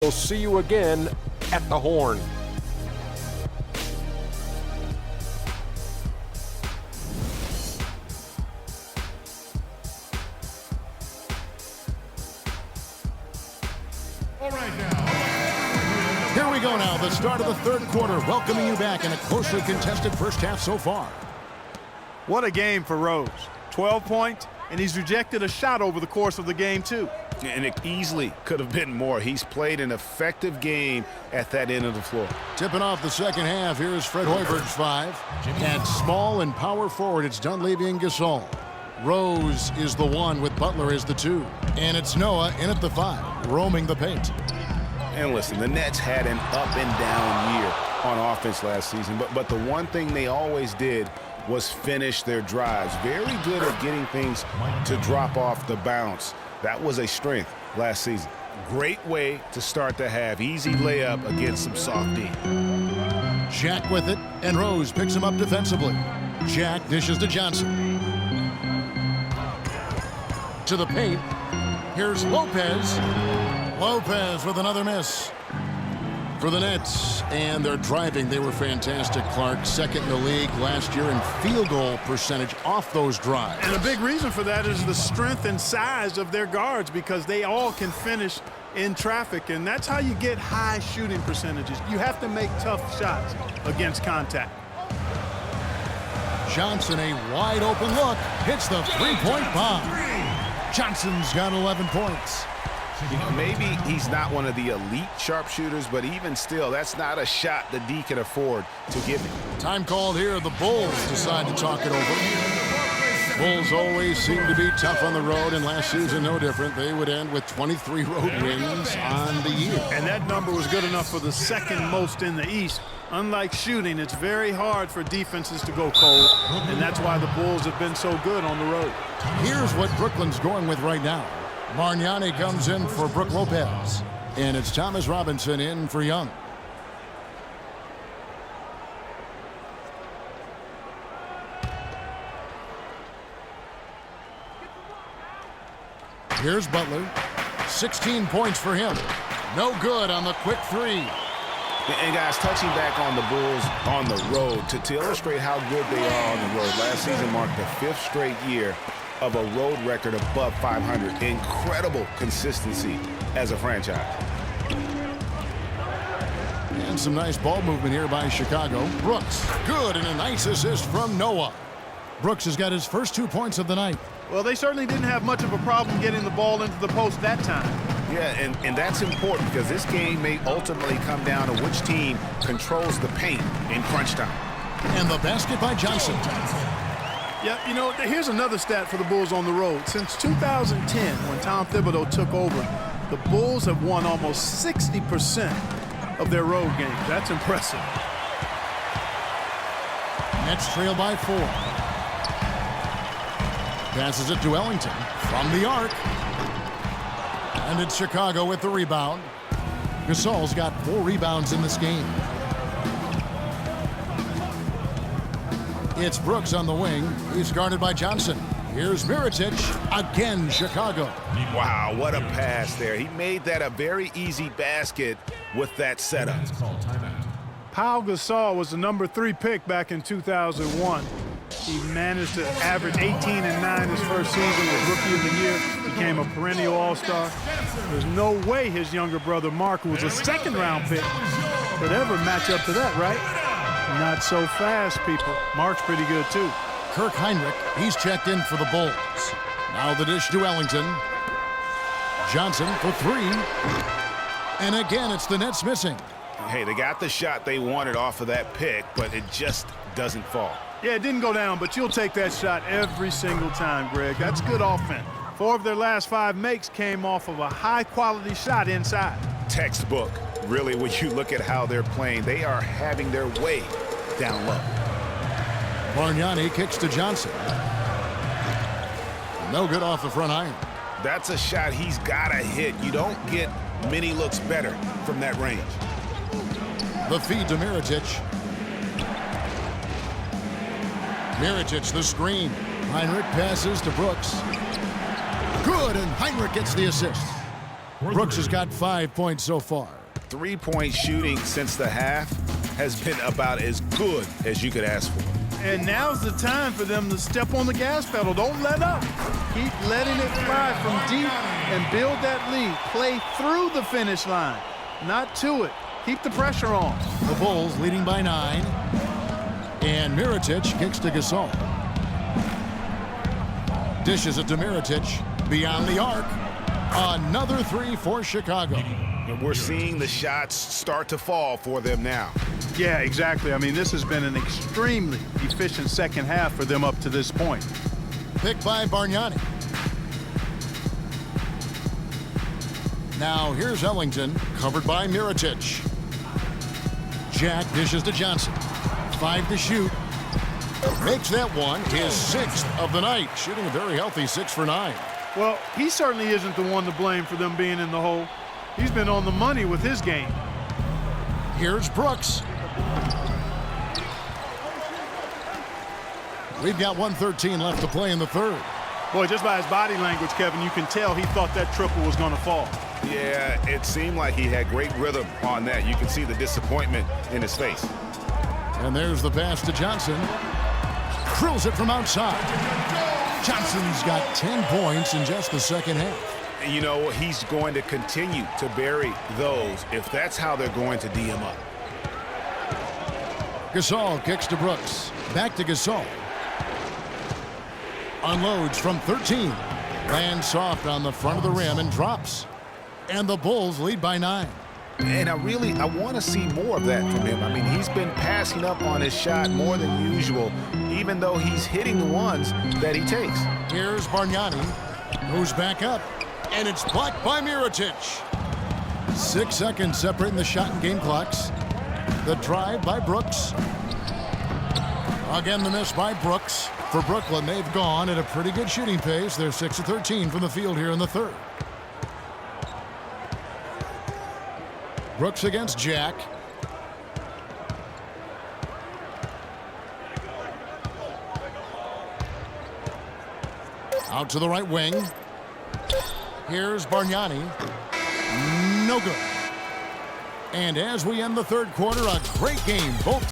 We'll see you again at the Horn. All right, now. Here we go now, the start of the third quarter, welcoming you back in a closely contested first half so far. What a game for Rose. 12 points, and he's rejected a shot over the course of the game, too. And it easily could have been more. He's played an effective game at that end of the floor. Tipping off the second half, here's Fred Hoiberg's 5. At small and power forward, it's Dunleavy and Gasol. Rose is the 1 with Butler as the 2. And it's Noah in at the 5, roaming the paint. And listen, the Nets had an up and down year on offense last season, but the one thing they always did was finish their drives. Very good at getting things to drop off the bounce. That was a strength last season. Great way to start the half. Easy layup against some soft D. Jack with it, and Rose picks him up defensively. Jack dishes to Johnson. To the paint. Here's Lopez. Lopez with another miss for the Nets, and they're driving. They were fantastic, Clark. Second in the league last year in field goal percentage off those drives. And a big reason for that is the strength and size of their guards, because they all can finish in traffic, and that's how you get high shooting percentages. You have to make tough shots against contact. Johnson, a wide open look, hits the three-point bomb. Johnson's got 11 points. You know, maybe he's not one of the elite sharpshooters, but even still, that's not a shot the D can afford to give him. Time called here. The Bulls decide to talk it over. Bulls always seem to be tough on the road, and last season no different. They would end with 23 road wins on the year. And that number was good enough for the second most in the East. Unlike shooting, it's very hard for defenses to go cold, and that's why the Bulls have been so good on the road. Here's what Brooklyn's going with right now. Bargnani comes in for Brook Lopez, and it's Thomas Robinson in for Young. Here's Butler. 16 points for him. No good on the quick 3. And guys, touching back on the Bulls on the road to illustrate how good they are on the road. Last season marked the 5th straight year of a road record above 500. Incredible consistency as a franchise. And some nice ball movement here by Chicago. Brooks, good, and a nice assist from Noah. Brooks has got his first 2 points of the night. Well, they certainly didn't have much of a problem getting the ball into the post that time. Yeah, and that's important because this game may ultimately come down to which team controls the paint in crunch time. And the basket by Johnson. Yeah, you know, here's another stat for the Bulls on the road. Since 2010, when Tom Thibodeau took over, the Bulls have won almost 60% of their road games. That's impressive. Nets trail by 4. Passes it to Ellington from the arc. And it's Chicago with the rebound. Gasol's got 4 rebounds in this game. It's Brooks on the wing. He's guarded by Johnson. Here's Mirotic. Again, Chicago. Wow, what a pass there. He made that a very easy basket with that setup. Pau Gasol was the number 3 pick back in 2001. He managed to average 18 and 9 his first season as Rookie of the Year. Became a perennial All-Star. There's no way his younger brother Mark, who was a second-round pick, could ever match up to that, right? Not so fast, people. Mark's pretty good, too. Kirk Heinrich, he's checked in for the Bulls. Now the dish to Ellington. Johnson for 3. And again, it's the Nets missing. Hey, they got the shot they wanted off of that pick, but it just doesn't fall. Yeah, it didn't go down, but you'll take that shot every single time, Greg. That's good offense. 4 of their last 5 makes came off of a high-quality shot inside. Textbook. Really, when you look at how they're playing, they are having their way down low. Bargnani kicks to Johnson. No good off the front iron. That's a shot he's got to hit. You don't get many looks better from that range. The feed to Mirotic. Mirotic the screen. Heinrich passes to Brooks. Good, and Heinrich gets the assist. Brooks has got 5 points so far. three-point shooting since the half has been about as good as you could ask for. And now's the time for them to step on the gas pedal. Don't let up. Keep letting it fly from deep and build that lead. Play through the finish line, not to it. Keep the pressure on. The Bulls leading by 9. And Mirotic kicks to Gasol. Dishes it to Mirotic beyond the arc. Another three for Chicago. And we're seeing the shots start to fall for them now. Yeah, exactly. I mean, this has been an extremely efficient second half for them up to this point. Picked by Bargnani. Now here's Ellington, covered by Mirotic. Jack dishes to Johnson. 5 to shoot. Makes that one his 6th of the night, shooting a very healthy 6 for 9. Well, he certainly isn't the one to blame for them being in the hole. He's been on the money with his game. Here's Brooks. We've got 1:13 left to play in the third. Boy, just by his body language, Kevin, you can tell he thought that triple was going to fall. Yeah, it seemed like he had great rhythm on that. You can see the disappointment in his face. And there's the pass to Johnson. Drills it from outside. Johnson's got 10 points in just the second half. You know, he's going to continue to bury those if that's how they're going to D him up. Gasol kicks to Brooks. Back to Gasol. Unloads from 13. Lands soft on the front of the rim and drops. And the Bulls lead by 9. And I want to see more of that from him. I mean, he's been passing up on his shot more than usual, even though he's hitting the ones that he takes. Here's Bargnani. Goes back up. And it's blocked by Mirotic. 6 seconds separating the shot and game clocks. The drive by Brooks. Again, the miss by Brooks. For Brooklyn, they've gone at a pretty good shooting pace. They're 6 of 13 from the field here in the third. Brooks against Jack. Out to the right wing. Here's Bargnani. No good. And as we end the third quarter, a great game. Both